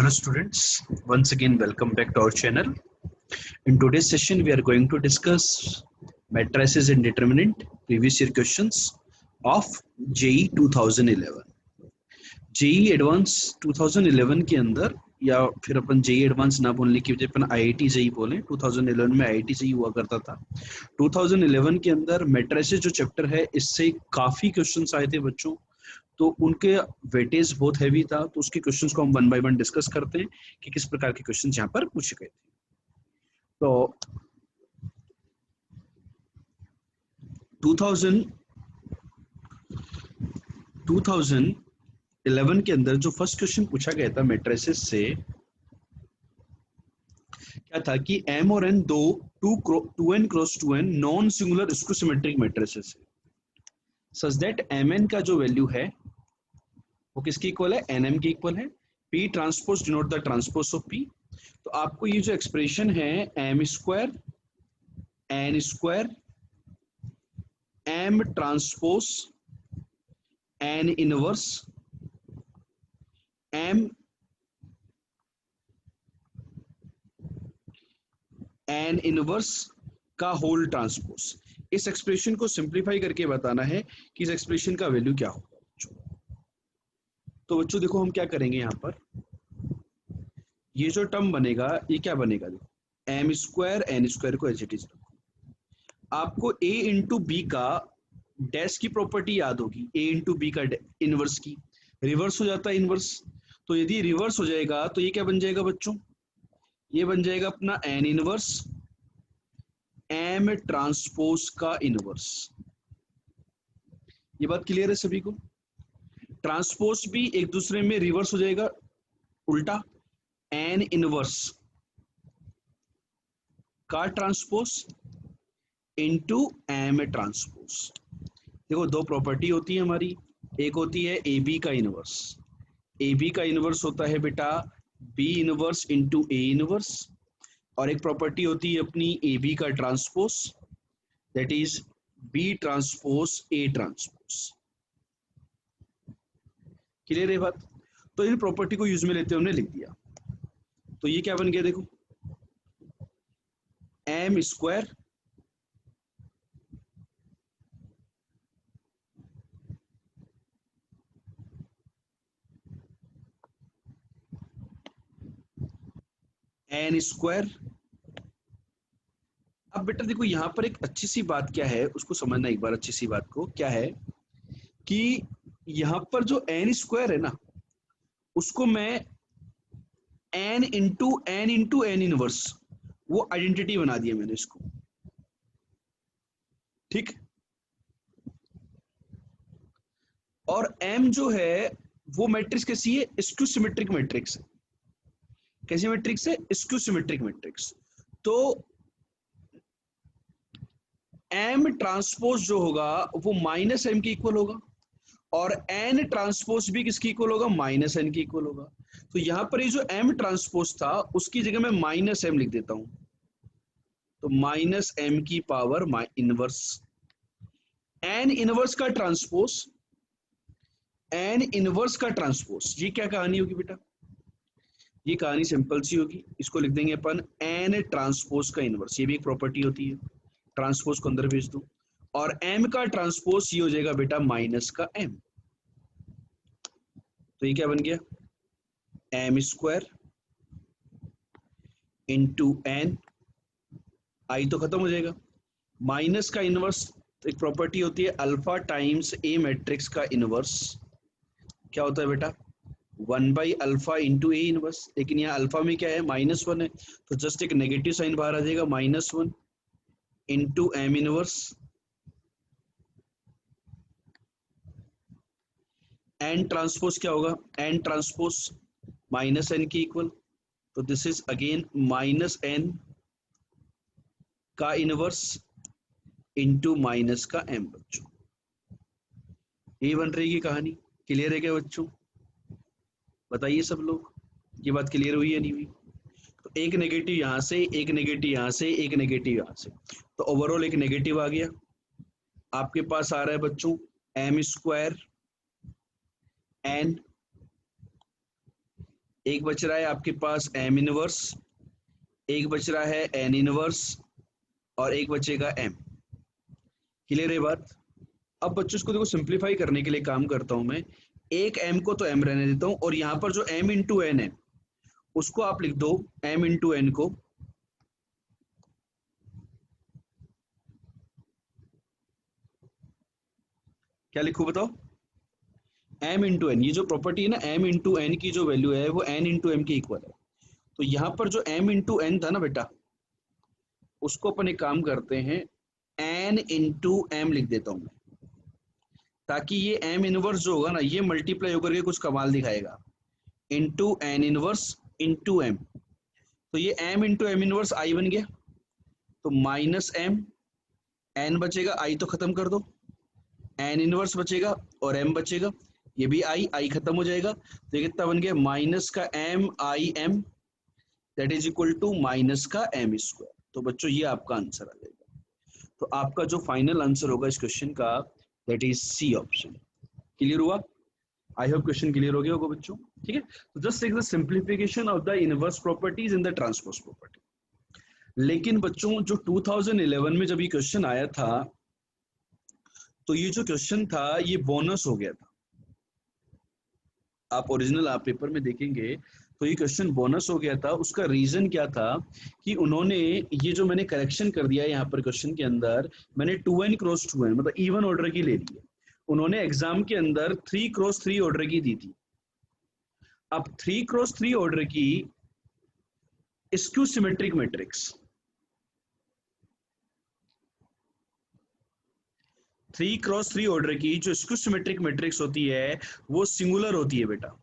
Hello students, once again welcome back to our channel. In today's session we are going to discuss matrices and determinant previous year questions of JEE 2011. JEE advance 2011 के अंदर या फिर अपन JEE advance ना बोलने की वजह अपन IIT JEE बोले, 2011 में IIT JEE हुआ करता था। 2011 के अंदर मैट्रिसेस जो चैप्टर है इससे काफी क्वेश्चंस आए थे बच्चों, तो उनके वेटेज बहुत हैवी था, तो उसके क्वेश्चंस को हम वन बाय वन डिस्कस करते हैं कि किस प्रकार के क्वेश्चंस यहाँ पर पूछे गए थे। तो 2011 के अंदर जो फर्स्ट क्वेश्चन पूछा गया था मैट्रिसेस से, क्या था कि m और n दो 2n cross 2n non singular skew symmetric matrices है, सच दैट mn का जो वैल्यू है वो किसके इक्वल है, nm के इक्वल है। p transpose denote the transpose of p। तो आपको ये जो एक्सप्रेशन है m square n square m transpose n inverse m n inverse का होल ट्रांसपोज, इस एक्सप्रेशन को सिंप्लीफाई करके बताना है कि इस एक्सप्रेशन का वैल्यू क्या होगा। तो बच्चों देखो हम क्या करेंगे, यहाँ पर ये जो टर्म बनेगा ये क्या बनेगा, देखो m स्क्वायर n स्क्वायर को एज इट इज रखो। आपको a इंटू बी का डैश की प्रॉपर्टी याद होगी, a इंटू बी का इनवर्स की, रिवर्स हो जाता है इनवर्स। तो यदि रिवर्स हो जाएगा तो ये क्या बन जाएगा बच्चों, ये बन जाएगा अपना n इनवर्स m ट्रांसपोज का इनवर्स। ये बात क्लियर है सभी को। ट्रांसपोज भी एक दूसरे में रिवर्स हो जाएगा, उल्टा n इनवर्स का ट्रांसपोज इनटू m ट्रांसपोज। देखो दो प्रॉपर्टी होती है हमारी, एक होती है ए बी का इनवर्स, ए बी का इनवर्स होता है बेटा b inverse into a inverse, और एक प्रॉपर्टी होती है अपनी ए बी का transpose, that is b transpose a transpose. Clear है बात। तो इन प्रॉपर्टी को यूज में लेते हमने लिख दिया, तो ये क्या बन गया देखो m स्क्वायर n स्क्वायर। अब बेटा देखो यहाँ पर एक अच्छी सी बात क्या है उसको समझना एक बार, अच्छी सी बात को क्या है कि यहाँ पर जो n स्क्वायर है ना उसको मैं n इंटू n इनवर्स, वो आइडेंटिटी बना दिया मैंने इसको, ठीक। और m जो है वो मैट्रिक्स कैसी है, स्क्यू सिमेट्रिक मैट्रिक्स है। कैसी मैट्रिक्स है, स्क्यू सिमेट्रिक मैट्रिक्स। तो m ट्रांसपोज जो होगा वो माइनस m के इक्वल होगा, और n ट्रांसपोज भी किसकी इक्वल होगा, माइनस n के इक्वल होगा। तो यहां पर ये जो m ट्रांसपोज था उसकी जगह मैं माइनस m लिख देता हूं, तो माइनस m की पावर इनवर्स n इनवर्स का ट्रांसपोज, n इनवर्स का ट्रांसपोज। ये क्या कहानी होगी बेटा, ये कहानी सिंपल सी होगी, इसको लिख देंगे अपन n ट्रांसपोज का इनवर्स। ये भी एक प्रॉपर्टी होती है, ट्रांसपोज को अंदर भेज दो, और m का ट्रांसपोज ये हो जाएगा बेटा माइनस का m। तो ये क्या बन गया, m स्क्वायर इंटू n, आई तो खत्म हो जाएगा, माइनस का इनवर्स एक प्रॉपर्टी होती है अल्फा टाइम्स a मैट्रिक्स का इनवर्स, क्या होता है बेटा 1 by alpha into A inverse. लेकिन यहाँ अल्फा में क्या है, -1 है, तो जस्ट एक नेगेटिव साइन बाहर आ जाएगा, -1 into M inverse N transpose. क्या होगा, एन ट्रांसपोज माइनस एन के इक्वल, तो this is again minus N का इनवर्स इंटू माइनस का एम। बच्चों ये बन रहेगी कहानी। क्लियर है क्या बच्चों, बताइए सब लोग, ये बात क्लियर हुई है नहीं हुई। तो एक नेगेटिव यहां से, एक नेगेटिव यहां से, एक नेगेटिव यहां से, तो ओवरऑल एक नेगेटिव आ गया। आपके पास आ रहा है बच्चों एम स्क्वायर एन एक बच रहा है आपके पास एम इनवर्स, एक बच रहा है एन इनवर्स, और एक बचेगा एम। क्लियर है बात? अब बच्चों इसको देखो सिंप्लीफाई करने के लिए काम करता हूं मैं, एक एम को तो एम रहने देता हूं, और यहां पर जो एम इंटू एन है उसको आप लिख दो एम इंटू एन को, क्या लिखूं बताओ? एम इंटू एन, ये जो प्रॉपर्टी है ना एम इंटू एन की जो वैल्यू है वो एन इंटू एम के इक्वल है। तो यहाँ पर जो एम इंटू एन था ना बेटा, उसको अपन एक काम करते हैं, एन इंटू एम लिख देता हूं मैं, ताकि ये एम इनवर्स जो होगा ना ये मल्टीप्लाई होकर के कुछ कमाल दिखाएगा, into N inverse into M. तो ये M into M inverse I बन गया, तो माइनस एम, एन बचेगा, आई तो खत्म कर दो, एन इनवर्स बचेगा और एम बचेगा, ये भी आई आई खत्म हो जाएगा, तो ये कितना बन गया माइनस का M I M, that is equal to minus का एम स्क्वायर। तो बच्चों ये आपका आंसर आ जाएगा। तो आपका जो फाइनल आंसर होगा इस क्वेश्चन का, that is C option. Clear हुआ? आई होप क्वेश्चन क्लियर हो गया होगा बच्चों। ठीक है, तो just take the simplification of the inverse properties in the transpose property. लेकिन बच्चों जो 2011 में जब ये क्वेश्चन आया था, तो ये जो क्वेश्चन था ये बोनस हो गया था। आप ओरिजिनल आप पेपर में देखेंगे तो ये क्वेश्चन बोनस हो गया था। उसका रीजन क्या था कि उन्होंने ये जो मैंने करेक्शन कर दिया यहाँ पर क्वेश्चन के अंदर, मैंने 2n क्रॉस 2n मतलब इवन ऑर्डर की ले ली है। उन्होंने एग्जाम के अंदर 3 क्रॉस 3 ऑर्डर की दी थी। अब 3 क्रॉस 3 ऑर्डर की skew symmetric matrix, 3 cross 3 order की जो स्क्यू सिमेट्रिक मैट्रिक्स होती है वो सिंगुलर होती है बेटा।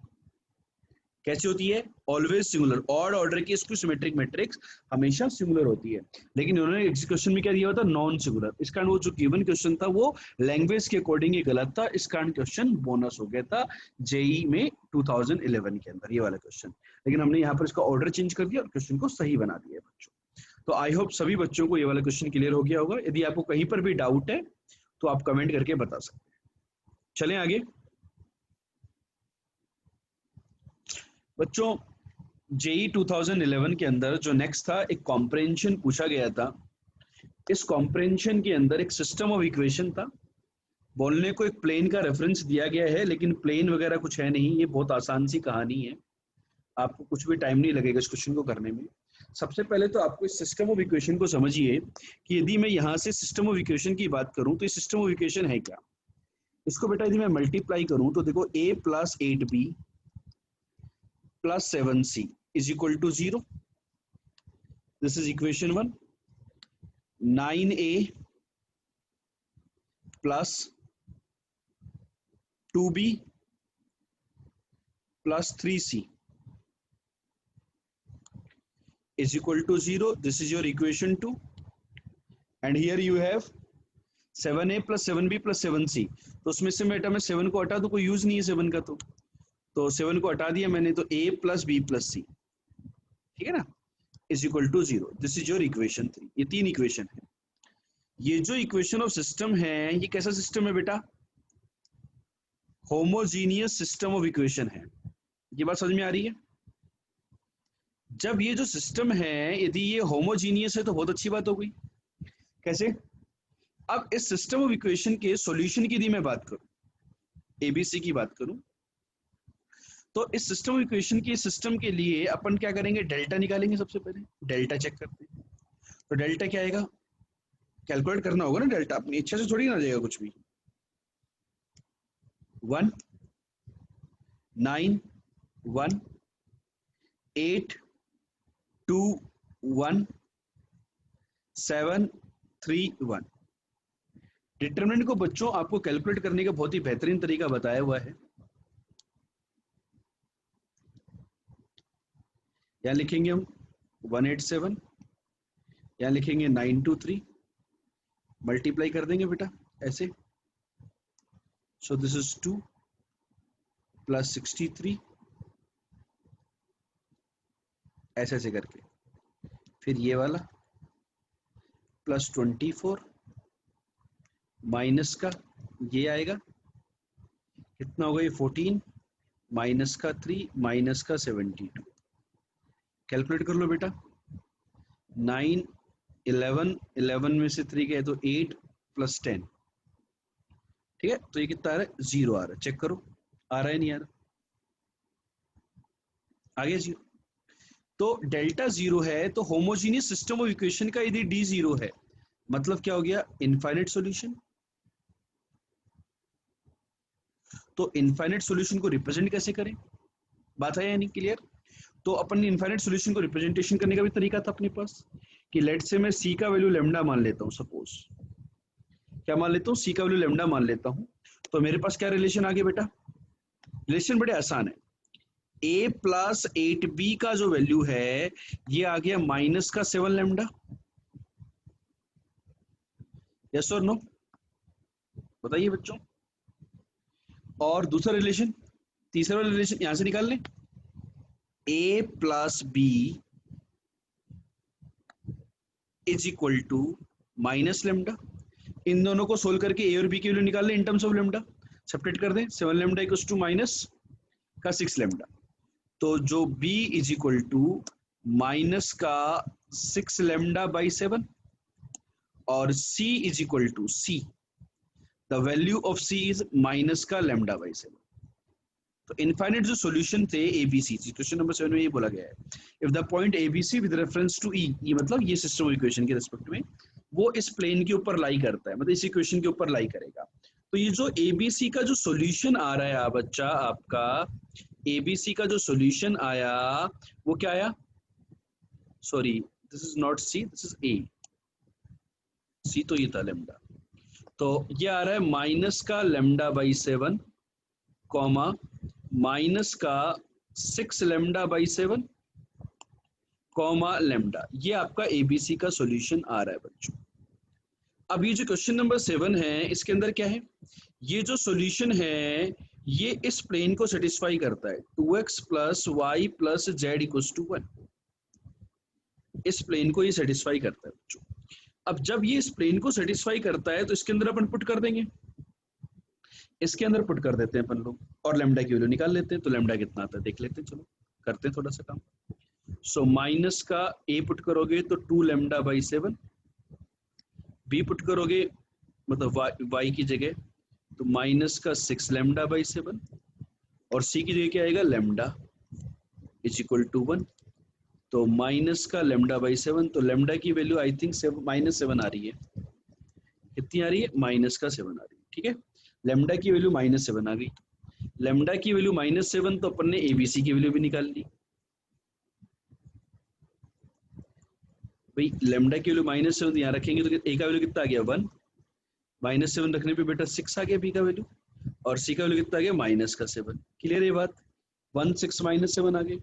कैसी होती है? Always singular. ऑड ऑर्डर की स्क्यू सिमेट्रिक मैट्रिक्स हमेशा सिंगुलर होती है, लेकिन उन्होंने क्वेश्चन में क्या दिया हुआ था? Non singular. इस कारण वो जो गिवन क्वेश्चन था वो लैंग्वेज के अकॉर्डिंग ही गलत था, इस कारण क्वेश्चन बोनस हो गया था जेई में 2011 के अंदर ये वाला क्वेश्चन। लेकिन हमने यहाँ पर इसका ऑर्डर चेंज कर दिया और क्वेश्चन को सही बना दिया बच्चों। तो आई होप सभी बच्चों को ये वाला क्वेश्चन क्लियर हो गया होगा। यदि आपको कहीं पर भी डाउट है तो आप कमेंट करके बता सकते हैं। चलें आगे बच्चों। जेई 2011 के अंदर जो नेक्स्ट था, एक कॉम्प्रेंशन पूछा गया था। इस कॉम्प्रेंशन के अंदर एक सिस्टम ऑफ इक्वेशन था। बोलने को एक प्लेन का रेफरेंस दिया गया है, लेकिन प्लेन वगैरह कुछ है नहीं, ये बहुत आसान सी कहानी है। आपको कुछ भी टाइम नहीं लगेगा इस क्वेश्चन को करने में। सबसे पहले तो आपको इस सिस्टम ऑफ इक्वेशन को समझिए कि यदि मैं यहाँ से सिस्टम ऑफ इक्वेशन की बात करूं तो ये सिस्टम ऑफ इक्वेशन है क्या। इसको बेटा यदि मैं मल्टीप्लाई करूं तो देखो a plus 8b plus 7c is equal to 0। This is equation 1। 9a plus 2b plus 3c is equal to 0. This is your equation 2. And here you have 7a plus 7b plus 7c. तो उसमें से बेटा मैं 7 को हटा दूं, कोई use नहीं है 7 का, तो 7 को हटा दिया मैंने, तो a plus b plus c, ठीक है ना, is equal to 0। This is your equation 3। ये 3 इक्वेशन है। ये जो इक्वेशन ऑफ सिस्टम है ये कैसा सिस्टम है बेटा? होमोजीनियस सिस्टम ऑफ इक्वेशन है। ये बात समझ में आ रही है? जब ये जो सिस्टम है यदि ये होमोजीनियस है तो बहुत अच्छी बात हो गई। कैसे? अब इस सिस्टम ऑफ इक्वेशन के सॉल्यूशन की यदि मैं बात करूं, एबीसी की बात करूं, तो इस सिस्टम ऑफ इक्वेशन के सिस्टम के लिए अपन क्या करेंगे? डेल्टा निकालेंगे। सबसे पहले डेल्टा चेक करते हैं। तो डेल्टा क्या आएगा? कैलकुलेट करना होगा ना डेल्टा, अपनी इच्छा से थोड़ी ना आ जाएगा कुछ भी। 1 9 1 8 2 1 7 3 1। डिटरमिनेंट को बच्चों आपको कैलकुलेट करने का बहुत ही बेहतरीन तरीका बताया हुआ है। यहां लिखेंगे हम 187, यहां लिखेंगे 923, मल्टीप्लाई कर देंगे बेटा ऐसे। सो दिस इज 2 प्लस 63, ऐसे ऐसे करके, फिर ये वाला प्लस 24 माइनस का ये आएगा, कितना होगा ये 14 माइनस का 3 माइनस का 72। कैलकुलेट कर लो बेटा। 9 11 11 में से 3 गए तो 8 प्लस 10, ठीक है। तो ये कितना आ रहा है? 0 आ रहा है। चेक करो आ रहा है नहीं आ रहा? आ गया 0। तो डेल्टा 0 है तो होमोजीनियस सिस्टम ऑफ इक्वेशन का यदि डी 0 है मतलब क्या हो गया? Infinite solution. तो इनफाइनाइट सॉल्यूशन को रिप्रेजेंट कैसे करें? बात है या नहीं? क्लियर? तो अपन इनफाइनाइट सॉल्यूशन को रिप्रेजेंटेशन करने का भी तरीका था अपने पास कि लेट से मैं सी का वैल्यू लेमडा मान लेता हूं। सपोज क्या मान लेता हूं? सी का वैल्यू लेमडा मान लेता हूं। तो मेरे पास क्या रिलेशन आ गया बेटा? रिलेशन बड़े आसान है। ए प्लस 8b का जो वैल्यू है ये आ गया माइनस का 7 लेमडा। यस और नो? बताइए बच्चों। और दूसरा रिलेशन, तीसरा वाला रिलेशन यहां से निकाल लें। A plus B is equal to minus lambda. इन दोनों को सोल्व करके ए और बी की वैल्यू निकाल लें in terms of lambda. Subtract कर दें। 7 लेमडा इक्वल्स टू माइनस का 6 लेमडा। तो जो b is equal to minus का 6 लेमडा बाई 7 और c is equal to c, the value of c is minus का लेमडा बाई 7। तो इनफाइनाइट जो सॉल्यूशन थे एबीसी, क्वेश्चन नंबर 7 में ये बोला गया है if the point ABC with reference to E, ये मतलब ये सिस्टम ऑफ इक्वेशन के रिस्पेक्ट में वो इस प्लेन के ऊपर लाई करता है, मतलब इस इक्वेशन के ऊपर लाई करेगा। तो ये जो एबीसी का जो सॉल्यूशन आ रहा है बच्चा आपका, एबीसी का जो सॉल्यूशन आया वो क्या आया? Sorry this is not C, this is A. C तो ये था लेमडा। तो ये आ रहा है माइनस का लेमडा बाई 7 कॉमा माइनस का 6 लेमडा बाई 7 कॉमा लेमडा। ये आपका एबीसी का सॉल्यूशन आ रहा है बच्चों। अब ये जो क्वेश्चन नंबर 7 है इसके अंदर क्या है? ये जो सॉल्यूशन है ये इस प्लेन को सेटिस्फाई करता है 2x plus Y plus Z equals to 1। इस प्लेन को ये सेटिस्फाई करता है बच्चों। अब जब ये इस प्लेन को सेटिस्फाई करता है तो इसके अंदर अपन पुट कर देंगे, इसके अंदर पुट कर देते हैं अपन लोग और लेमडा की वैल्यू निकाल लेते हैं। तो लेमडा कितना आता है देख लेते हैं, चलो करते हैं थोड़ा सा काम। सो माइनस का ए पुट करोगे तो 2 लेमडा बाई 7, बी पुट करोगे मतलब वाई की जगह तो माइनस का 6 लेमडा बाई 7 और सी की जगह क्या आएगा? Lambda is equal to 1। तो माइनस का लेमडा बाई 7, तो लेमडा की वैल्यू आई थिंक -7 आ रही है। कितनी आ रही है? -7 आ रही है, ठीक है। लेमडा की वैल्यू -7 आ गई। लेमडा की वैल्यू -7 तो अपन ने एबीसी की वैल्यू भी निकाल ली भाई। लेमडा की वैल्यू -7 यहाँ रखेंगे तो ए का वैल्यू कितना आ गया? 1। -7 रखने पे बेटा 6 आ गया बी का वैल्यू और सी का वैल्यू कितना आ गया? -7। क्लियर है बात? 1 6 -7 आ गए।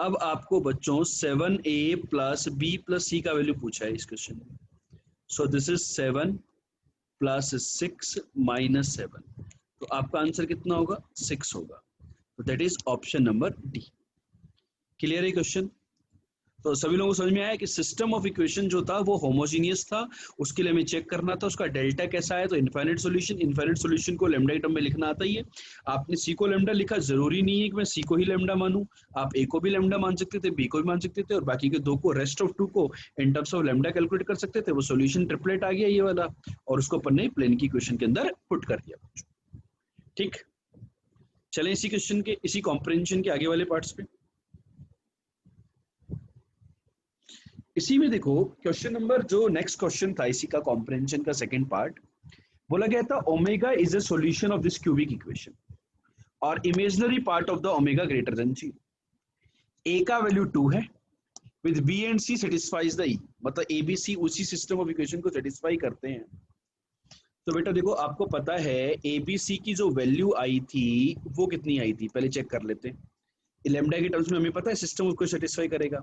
अब आपको बच्चों 7a प्लस बी प्लस सी का वैल्यू पूछा है इस क्वेश्चन में। सो दिस इज 7 प्लस 6 माइनस 7। तो आपका आंसर कितना होगा? 6 होगा। तो that is option number D. Clear है क्वेश्चन? तो सभी लोगों को समझ में आया कि सिस्टम ऑफ इक्वेशन जो था वो होमोजीनियस था, उसके लिए हमें चेक करना था उसका डेल्टा कैसा है। तो इनफाइनाइट सॉल्यूशन को लेमडा के टर्म में लिखना आता ही है। आपने सी को लेमडा लिखा, जरूरी नहीं है कि मैं सी को ही लेमडा मानूं, आप ए को भी लेमडा मान सकते थे, बी को भी मान सकते थे और बाकी के दो को, रेस्ट ऑफ 2 को in terms of lambda calculate कर सकते थे। वो सोल्यूशन ट्रिपलेट आ गया ये वाला और उसको अपन ने प्लेन की इक्वेशन के अंदर पुट कर दिया। ठीक, चलें इसी क्वेश्चन के, इसी कॉम्प्रिहेंशन के आगे वाले पार्ट्स पे। इसी में देखो क्वेश्चन नंबर जो नेक्स्ट क्वेश्चन था इसी का कॉम्प्रिहेंशन का सेकंड पार्ट, बोला गया था omega is a solution of this cubic equation और imaginary part of the omega greater than 0। A का वैल्यू 2 है with B and C satisfies the E, मतलब ए बी सी उसी सिस्टम ऑफ इक्वेशन को satisfy करते हैं। तो बेटा देखो आपको पता है ए बी सी की जो वैल्यू आई थी वो कितनी आई थी, पहले चेक कर लेते हैं। लेमडा के टर्म्स में हमें पता है सिस्टम उसको सेटिस्फाई करेगा।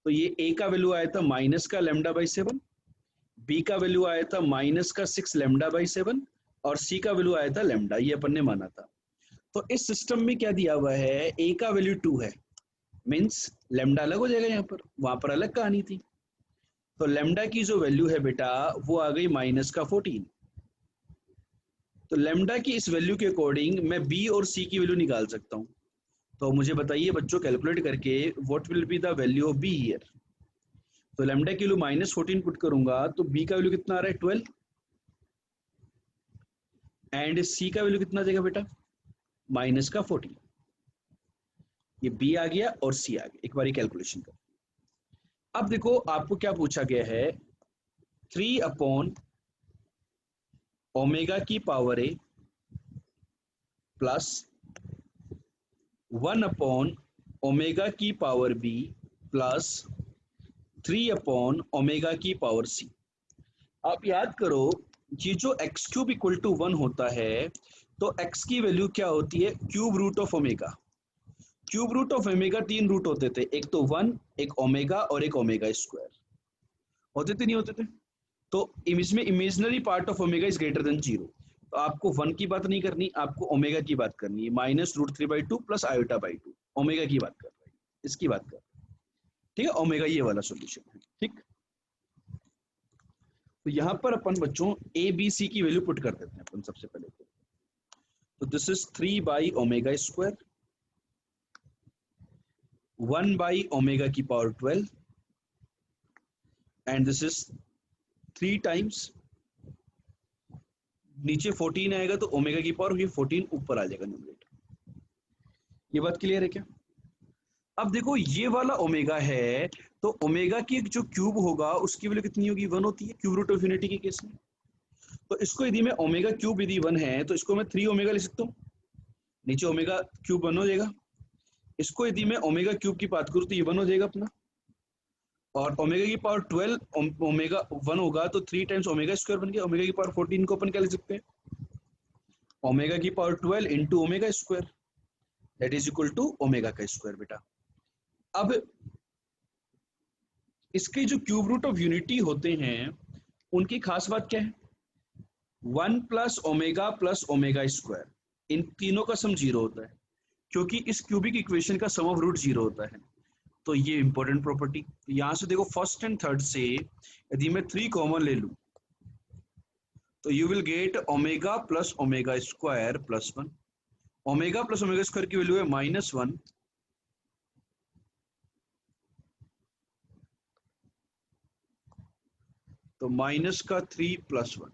तो ये ए का वैल्यू आया था माइनस का लेमडा बाई 7, बी का वैल्यू आया था माइनस का 6 लेमडा बाई 7 और सी का वैल्यू आया था लेमडा, ये अपन ने माना था। तो इस सिस्टम में क्या दिया हुआ है? ए का वैल्यू 2 है, मीन्स लेमडा अलग हो जाएगा, यहाँ पर वहां पर अलग कहानी थी। तो लेमडा की जो वैल्यू है बेटा वो आ गई माइनस का 14। तो लेमडा की इस वैल्यू के अकॉर्डिंग मैं बी और सी की वैल्यू निकाल सकता हूँ। तो मुझे बताइए बच्चों कैलकुलेट करके what will be the value of be here. तो लैम्डा की वैल्यू -14 पुट करूंगा तो बी का वैल्यू कितना आ रहा है 12 एंड सी का वैल्यू कितना आ जाएगा बेटा -14। ये बी आ गया और सी आ गया। एक बार कैलकुलेशन कर। अब देखो आपको क्या पूछा गया है 3/ओमेगा की पावर ए प्लस 1/ओमेगा की पावर बी प्लस 3/ओमेगा की पावर सी। आप याद करो ये जो x³ = 1 होता है तो x की वैल्यू क्या होती है cube root of omega. Cube root of omega 3 root होते थे, एक तो 1, एक ओमेगा और एक ओमेगा स्क्वायर। होते थे नहीं होते थे? तो इसमें imaginary part of omega is greater than 0। तो आपको 1 की बात नहीं करनी, आपको ओमेगा की बात करनी है -√3/2 प्लस i/2 ओमेगा की बात कर रहे हैं, इसकी बात कर रहे हैं। ठीक है, ओमेगा ये वाला सॉल्यूशन है। ठीक, तो यहां पर अपन बच्चों ए बी सी की वैल्यू पुट कर देते हैं अपन सबसे पहले। तो दिस इज 3/ओमेगा² 1/ओमेगा की power 12 and this is 3 times नीचे 14 आएगा तो ओमेगा की पावर ये 14 ऊपर आ जाएगा न्यूमरेटर। ये बात क्लियर है क्या? अब देखो ये वाला ओमेगा है तो ओमेगा की जो क्यूब होगा उसकी वैल्यू कितनी होगी 1 होती है क्यूब रूट ऑफ यूनिटी के केस में। तो इसको यदि मैं ओमेगा क्यूब यदि 1 है तो इसको मैं 3 ओमेगा लिख सकता हूँ, नीचे ओमेगा क्यूब 1 हो जाएगा। इसको यदि मैं ओमेगा क्यूब की बात करूँ तो ये 1 हो जाएगा अपना, और ओमेगा की पावर 12 ओमेगा 1 होगा तो 3 टाइम्स ओमेगा स्क्वायर बन गया। ओमेगा की पावर 14 को अपन क्या लिख सकते हैं ओमेगा की power 12 into omega square that is equal to omega का स्क्वायर। बेटा अब इसके जो क्यूब रूट ऑफ यूनिटी होते हैं उनकी खास बात क्या है 1 प्लस ओमेगा स्क्वायर, इन तीनों का सम 0 होता है क्योंकि इस क्यूबिक इक्वेशन का सम ऑफ रूट 0 होता है। तो ये इंपॉर्टेंट प्रॉपर्टी। यहां से देखो फर्स्ट एंड थर्ड से यदि मैं 3 कॉमन ले लूं तो you will get omega plus omega square plus 1। Omega plus omega square की वैल्यू है -1 तो -3 + 1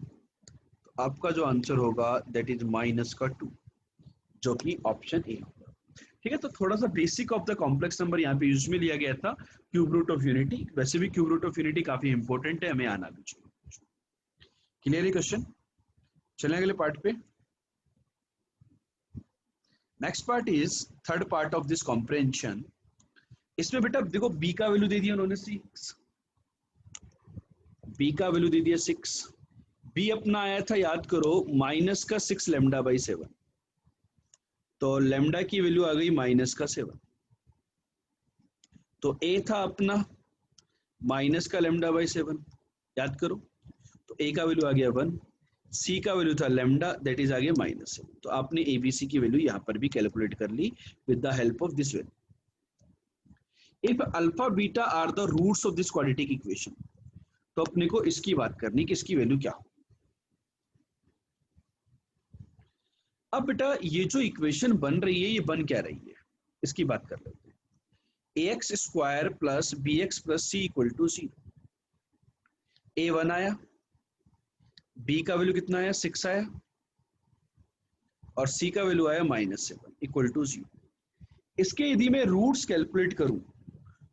तो आपका जो आंसर होगा दैट इज -2 जो कि ऑप्शन ए होगा। ठीक है, तो थोड़ा सा basic of the complex number यहाँ पे यूज में लिया गया था क्यूब रूट ऑफ यूनिटी। वैसे भी क्यूब रूट ऑफ यूनिटी काफी इंपॉर्टेंट है, हमें आना भी चाहिए। क्लियर है क्वेश्चन? चलें अगले पार्ट पे। Next part is third part of this comprehension. इसमें बेटा देखो बी का वैल्यू दे दिया उन्होंने 6, बी का वैल्यू दे दिया 6। बी अपना आया था याद करो -6 λ/7 तो लैम्डा की वैल्यू आ गई -7। तो ए था अपना -λ/7 याद करो, तो ए का वैल्यू आ गया 1, सी का वैल्यू था लैम्डा दैट इज आ गया -7। तो आपने एबीसी की वैल्यू यहां पर भी कैलकुलेट कर ली with the help of this value. If alpha beta are the roots of this quadratic equation तो अपने को इसकी बात करनी कि इसकी वैल्यू क्या हो। अब बेटा ये जो इक्वेशन बन रही है ये बन क्या रही है इसकी बात कर लेते हैं। ax² + bx + c = 0। a1 आया, b का वैल्यू कितना आया 6 आया और c का वैल्यू आया -7 = 0। इसके यदि मैं रूट्स कैलकुलेट करूं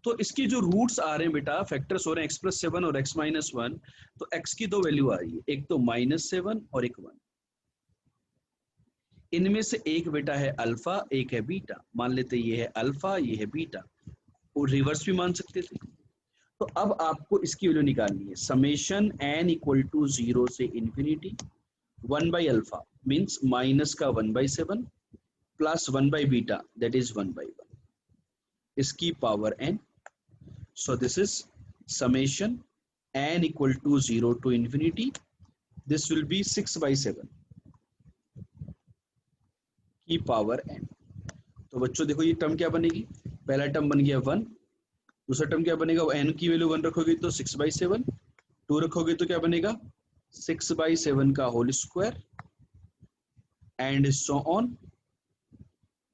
तो इसकी जो रूट्स आ रहे हैं बेटा फैक्टर्स हो रहे हैं x + 7 और x - 1। तो x की दो वैल्यू आ रही है, एक तो -7 और एक 1। इनमें से एक बेटा है अल्फा एक है बीटा। मान लेते ये है अल्फा ये है बीटा, और रिवर्स भी मान सकते थे। तो अब आपको इसकी वैल्यू निकालनी है समेशन n = 0 से इंफिनिटी 1/अल्फा मीन्स -1/7 प्लस 1/बीटा दैट इज 1/1 इसकी power n। So this is summation n = 0 to infinity, this will be 6/7 की पावर n। तो बच्चों देखो ये टर्म क्या बनेगी, पहला टर्म बन गया 1, दूसरा टर्म क्या बनेगा n की वैल्यू 1 रखोगे तो 6/7, 2 रखोगे तो क्या बनेगा 6/7 का whole square and so on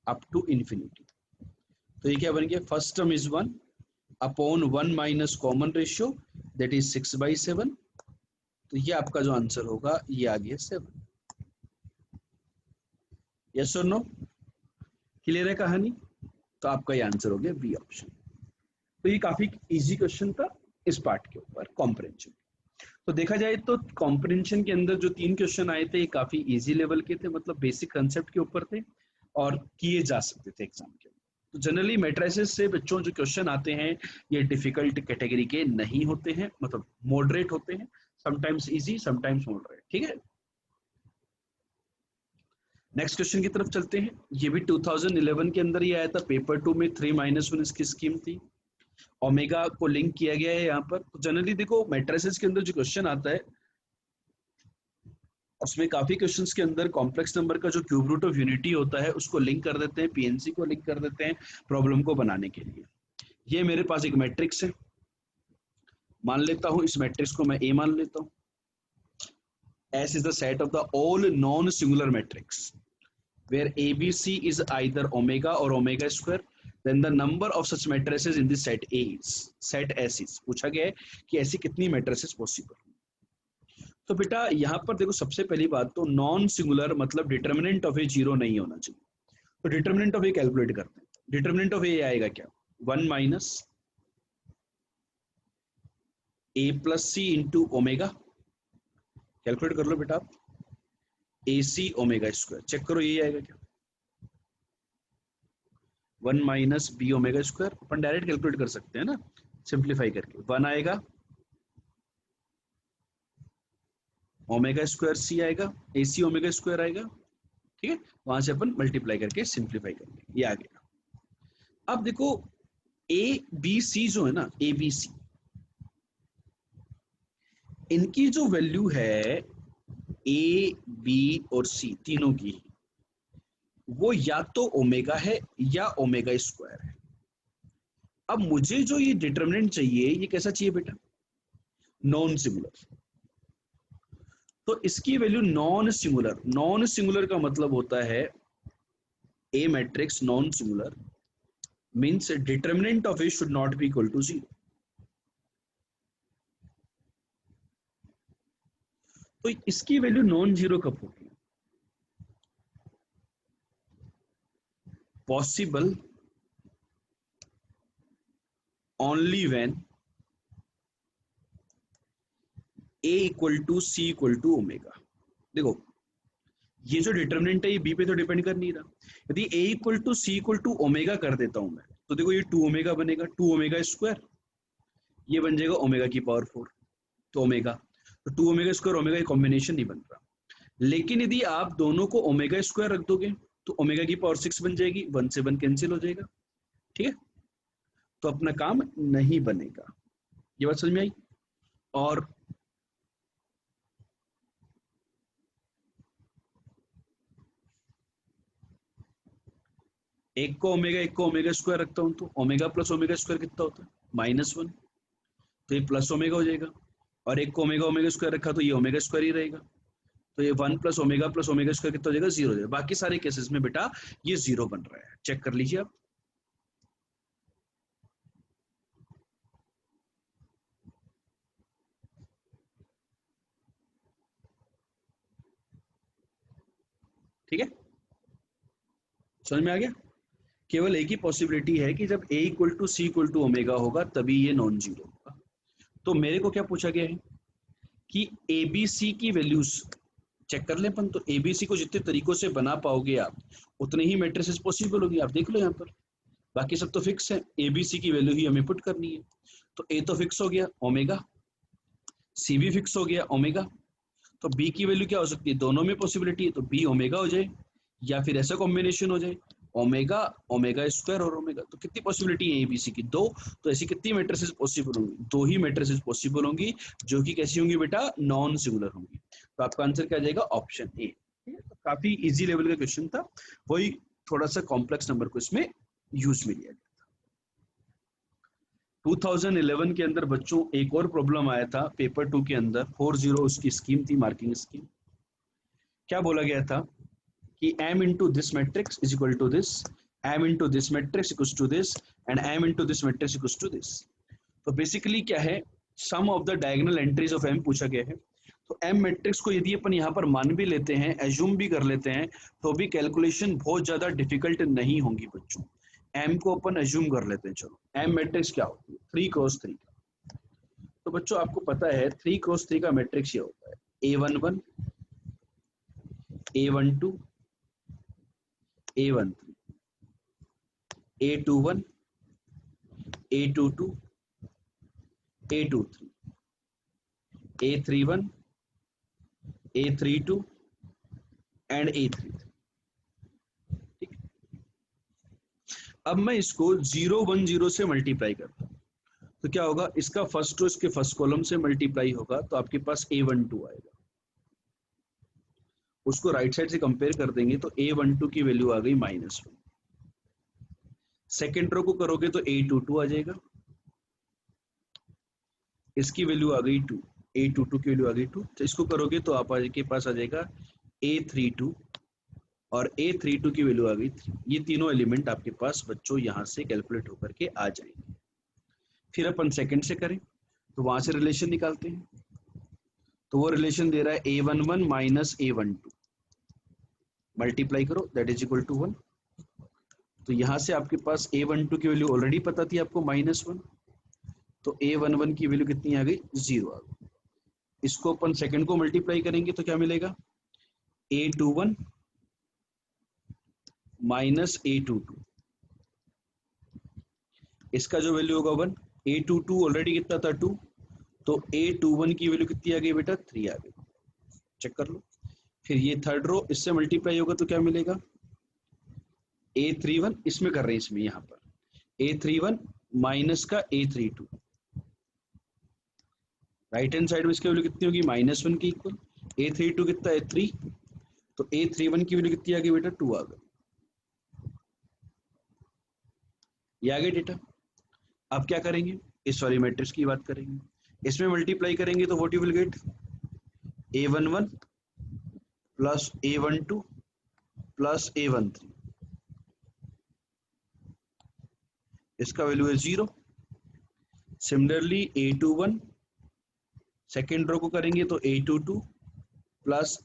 up to infinity. तो ये क्या बन गया, first term is 1 upon 1 minus common ratio that is 6/7। तो ये आपका जो आंसर होगा ये आ गया 7। यस और नो, क्लियर है कहानी? तो आपका ये आंसर हो गया बी ऑप्शन। तो ये काफी इजी क्वेश्चन था इस पार्ट के ऊपर, कॉम्प्रिहेंशन। तो देखा जाए तो कॉम्प्रिहेंशन के अंदर जो 3 क्वेश्चन आए थे ये काफी इजी लेवल के थे, मतलब बेसिक कंसेप्ट के ऊपर थे और किए जा सकते थे एग्जाम के। तो जनरली मैट्रिसेस से बच्चों जो क्वेश्चन आते हैं ये डिफिकल्ट कैटेगरी के नहीं होते हैं, मतलब मॉडरेट होते हैं, समटाइम्स इजी समटाइम्स मॉडरेट। ठीक है, नेक्स्ट क्वेश्चन की तरफ चलते हैं। ये भी 2011 के अंदर ही आया था, पेपर 2 में 3-1 इसकी स्कीम थी। ओमेगा को लिंक किया गया है यहाँ पर। तो जनरली देखो मैट्रिसेस के अंदर जो क्वेश्चन आता है उसमें काफी क्वेश्चंस के अंदर कॉम्प्लेक्स नंबर का जो क्यूब रूट ऑफ यूनिटी होता है उसको लिंक कर देते हैं, पीएनसी को लिंक कर देते हैं प्रॉब्लम को बनाने के लिए। ये मेरे पास एक मैट्रिक्स है, मान लेता हूं इस मैट्रिक्स को मैं ए मान लेता हूं। S is the set of the all non-singular matrix where ABC is either omega or omega square, then the number of such matrices in this set A is set S is। पूछा गया है कि ऐसी कितनी matrices possible. तो बेटा यहाँ पर देखो सबसे पहली बात तो नॉन सिंगुलर मतलब डिटर्मिनेंट ऑफ ए 0 नहीं होना चाहिए। तो डिटर्मिनेंट ऑफ ए कैलकुलेट करते हैं। डिटर्मिनेंट ऑफ ए आएगा क्या, 1 माइनस ए प्लस सी इंटू ओमेगा। कैलकुलेट कर लो बेटा आप, ए सी ओमेगा स्क्वायर, चेक करो ये आएगा क्या, 1 माइनस बी ओमेगा स्क्वायर। अपन डायरेक्ट कैलकुलेट कर सकते हैं ना सिंप्लीफाई करके, 1 आएगा ओमेगा स्क्वायर सी आएगा, ए सी ओमेगा स्क्वायर आएगा। ठीक है, वहां से अपन मल्टीप्लाई करके सिंप्लीफाई करेंगे, ये आ गया। अब देखो ए बी सी जो है ना, ए बी सी, इनकी जो वैल्यू है ए बी और सी तीनों की, वो या तो ओमेगा है या ओमेगा स्क्वायर है। अब मुझे जो ये डिटरमिनेंट चाहिए ये कैसा चाहिए बेटा, नॉन सिंगुलर। तो इसकी value non singular, non singular का मतलब होता है A matrix non singular means determinant of A should not be equal to 0। तो इसकी वैल्यू नॉन जीरो कब होगी, possible only when A equal to C equal to omega. देखो ये जो डिटरमिनेंट है ये बी पे तो डिपेंड कर नहीं रहा। यदि A equal to C equal to omega कर देता हूं मैं, तो देखो ये 2 ओमेगा बनेगा, 2 ओमेगा स्क्वायर, ये बन जाएगा ओमेगा की पावर 4, तो ओमेगा, तो 2 ओमेगा स्क्वायर ओमेगा का कॉम्बिनेशन नहीं बन रहा। लेकिन यदि आप दोनों को ओमेगा स्क्वायर रख दोगे तो ओमेगा की पावर 6 बन जाएगी, 1 से 1 कैंसिल हो जाएगा। ठीक है, तो अपना काम नहीं बनेगा। ये बात समझ में आई? और एक को ओमेगा स्क्वायर रखता हूं तो ओमेगा प्लस ओमेगा स्क्वायर कितना होता है, -1, तो ये प्लस ओमेगा हो जाएगा। और एक को ओमेगा स्क्वायर रखा तो ये ओमेगा स्क्वायर ही रहेगा, तो ये 1 प्लस ओमेगा स्क्वायर कितना हो जाएगा, 0 हो जाएगा। बाकी सारे केसेस में बेटा ये 0 बन रहा है, चेक कर लीजिए आप। ठीक है, समझ में आ गया? केवल एक ही पॉसिबिलिटी है कि जब a equal to C equal to omega होगा तभी ये नॉन जीरो होगा। तो मेरे को क्या पूछा गया है कि एबीसी की वैल्यूज चेक कर ले अपन। तो एबीसी को जितने तरीकों से बना पाओगे आप उतने ही मैट्रिसेस पॉसिबल होगी। आप देख लो यहाँ पर, बाकी सब तो फिक्स है, एबीसी की वैल्यू ही हमें पुट करनी है। तो ए तो फिक्स हो गया ओमेगा, सी भी फिक्स हो गया ओमेगा, तो बी की वैल्यू क्या हो सकती है, दोनों में पॉसिबिलिटी है, तो बी ओमेगा हो जाए या फिर ऐसा कॉम्बिनेशन हो जाए ओमेगा ओमेगा स्क्वायर और ओमेगा। तो कितनी पॉसिबिलिटी है एबीसी की, 2। तो ऐसी कितनी मैट्रिसेस पॉसिबल होंगी, 2 ही मैट्रिसेस पॉसिबल होंगी जो कि कैसी होंगी बेटा, नॉन सिंगुलर होंगी। तो आपका आंसर क्या जाएगा, ऑप्शन ए। तो काफी इजी लेवल का क्वेश्चन था, वही थोड़ा सा कॉम्प्लेक्स नंबर को इसमें यूज में लिया गया था। 2011 के अंदर बच्चों एक और प्रॉब्लम आया था पेपर 2 के अंदर, 40 उसकी स्कीम थी, मार्किंग स्कीम। क्या बोला गया था कि m into this matrix is equal to this m into this matrix equals to this and m into this matrix equals to this. तो बेसिकली क्या है, sum of the diagonal entries of m पूछा गया है। तो m matrix को यदि अपन यहाँ पर मान भी लेते हैं, एज्यूम भी कर लेते हैं, तो भी कैलकुलेशन बहुत ज्यादा डिफिकल्ट नहीं होंगी बच्चों। m को अपन एज्यूम कर लेते हैं। चलो m मैट्रिक्स क्या होती है, 3 क्रॉस 3 का। तो बच्चों आपको पता है 3 क्रॉस 3 का मैट्रिक्स ये होता है a11 a12 a13 a21 a22 a23 a31 a32 and a33। ठीक, अब मैं इसको 0 1 0 से मल्टीप्लाई करता हूं, तो क्या होगा, इसका फर्स्ट रो इसके फर्स्ट कॉलम से मल्टीप्लाई होगा, तो आपके पास a12 आएगा। उसको राइट साइड से कंपेयर कर देंगे तो a12 की वैल्यू आ गई -1। सेकेंड रो को करोगे तो a22 आ जाएगा, इसकी वैल्यू आ गई 2, a22 की वैल्यू आ गई 2। तो इसको करोगे तो आपके पास आ जाएगा a32 और a32 की वैल्यू आ गई 3। ये तीनों एलिमेंट आपके पास बच्चों यहाँ से कैलकुलेट होकर के आ जाएंगे। फिर अपन सेकंड से करें तो वहां से रिलेशन निकालते हैं, तो वो रिलेशन दे रहा है a11 माइनस a12, मल्टीप्लाई करो दैट इज इक्वल टू 1। तो यहाँ से आपके पास a12 की वैल्यू ऑलरेडी पता थी आपको -1, तो a11 की वैल्यू कितनी आ गई, 0 आ गई। इसको अपन सेकंड को मल्टीप्लाई करेंगे तो क्या मिलेगा, a21 माइनस a22, इसका जो वैल्यू होगा 1, a22 ऑलरेडी कितना था 2, तो a21 की वैल्यू कितनी आ गई बेटा, 3 आ गई। चेक कर लो। फिर ये थर्ड रो इससे मल्टीप्लाई होगा तो क्या मिलेगा, a31, इसमें कर रहे हैं, इसमें यहाँ पर a31 माइनस का a32, राइट हैंड साइड में इसकी वैल्यू कितनी होगी, -1 की इक्वल। a32 कितना है 3, तो a31 की वैल्यू कितनी आ गई बेटा, 2 आ गई। ये आ गए डेटा। अब क्या करेंगे, इस वाली मैट्रिक्स की बात करेंगे, इसमें मल्टीप्लाई करेंगे तो what you will get, a11 plus a12 plus a13, इसका वैल्यू है 0। सिमिलरली a21 सेकेंड रो को करेंगे तो a22 प्लस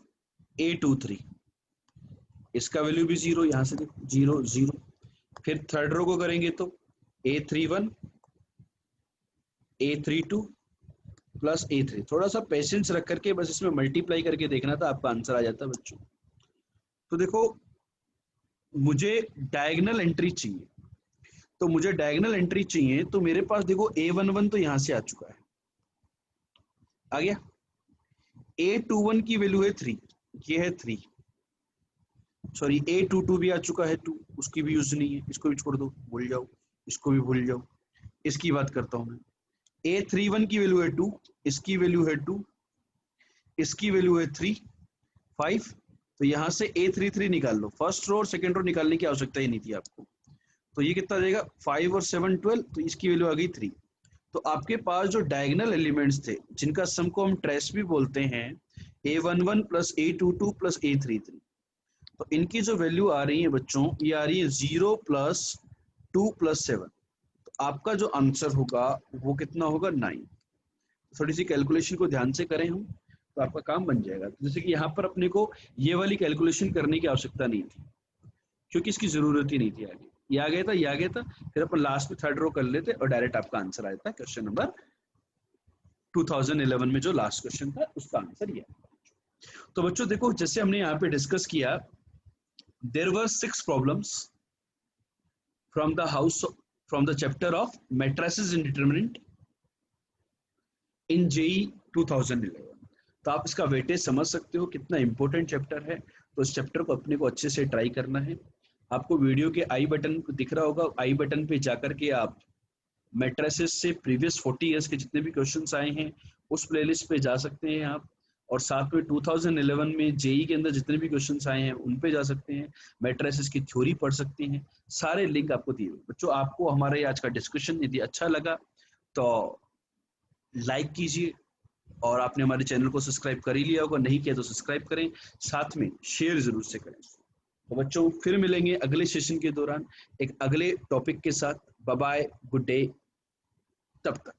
a23, इसका वैल्यू भी 0, यहां से देखो 0 0। फिर थर्ड रो को करेंगे तो a31 a32 प्लस a3। थोड़ा सा पेशेंस रख करके बस इसमें मल्टीप्लाई करके देखना था, आपका आंसर आ जाता बच्चों। तो देखो मुझे डायगोनल एंट्री चाहिए, तो मुझे डायगोनल एंट्री चाहिए, तो मेरे पास देखो a11 तो यहां से आ चुका है, आ गया। a21 की वैल्यू है 3, ये है 3, सॉरी a22 भी आ चुका है 2, उसकी भी यूज नहीं है, इसको भी छोड़ दो, भूल जाओ, इसको भी भूल जाओ। इसकी बात करता हूं मैं, a31 की वैल्यू है 2, इसकी वैल्यू है 2, इसकी वैल्यू है 3 5। तो यहां से a33 निकाल लो, फर्स्ट रो और सेकंड रो निकालने की आवश्यकता ही नहीं थी आपको। तो ये कितना देगा, 5 और 7 12, तो इसकी वैल्यू आ गई 3। तो आपके पास जो डायगोनल एलिमेंट्स थे जिनका सम को हम ट्रेस भी बोलते हैं, a11 plus a22 plus a33, तो इनकी जो वैल्यू आ रही है बच्चों, ये आ रही है 0 प्लस 2 प्लस 7। तो आपका जो आंसर होगा वो कितना होगा, 9। थोड़ी सी कैलकुलेशन को ध्यान से करें हम, तो आपका काम बन जाएगा। तो जैसे कि यहाँ पर अपने को ये वाली कैलकुलेशन करने की आवश्यकता नहीं थी, क्योंकि इसकी जरूरत ही नहीं थी। आगे ये आ गया था, ये आ गया था, फिर अपन लास्ट में थर्ड रो कर लेते और डायरेक्ट आपका आंसर आ जाता। क्वेश्चन नंबर 2011 में जो लास्ट क्वेश्चन था उसका आंसर ये। तो बच्चों देखो, जैसे हमने यहाँ पे डिस्कस किया, there were 6 problems from the chapter of matrices and determinant in JEE 2011। तो आप इसका वेटेज समझ सकते हो कितना इंपॉर्टेंट चैप्टर है। तो इस चैप्टर को अपने को अच्छे से ट्राई करना है। आपको वीडियो के आई बटन दिख रहा होगा, आई बटन पे जाकर के आप मैट्रिसेस से प्रीवियस 40 इयर्स के जितने भी क्वेश्चंस आए हैं उस प्लेलिस्ट पे जा सकते हैं आप, और साथ में 2011 में जेईई के अंदर जितने भी क्वेश्चंस आए हैं उन पे जा सकते हैं, मैट्रिसेस की थ्योरी पढ़ सकते हैं। सारे लिंक आपको दिए हुए। बच्चों आपको हमारे आज का डिस्कशन यदि अच्छा लगा तो लाइक कीजिए, और आपने हमारे चैनल को सब्सक्राइब कर ही लिया होगा, नहीं किया तो सब्सक्राइब करें, साथ में शेयर जरूर से करें। तो बच्चों फिर मिलेंगे अगले सेशन के दौरान एक अगले टॉपिक के साथ। बाय बाय, गुड डे, तब तक।